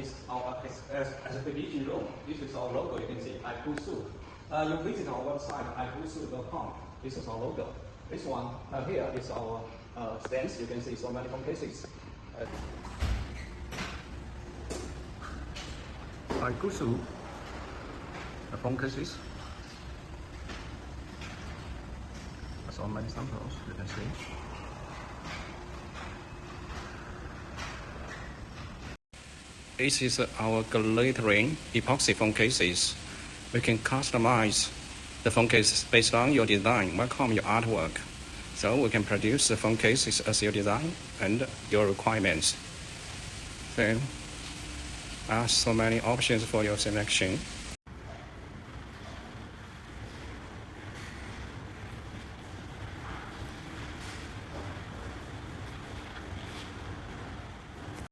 is our expedition room. This is our logo. You can see Aikusu. You visit our website aikusu.com. This is our logo. This one here is our stands. You can see so many phone cases. Aikusu, the phone cases. So many samples you can see. This is our glittering epoxy phone cases. We can customize the phone cases based on your design, welcome your artwork. So we can produce the phone cases as your design and your requirements. So, so many options for your selection.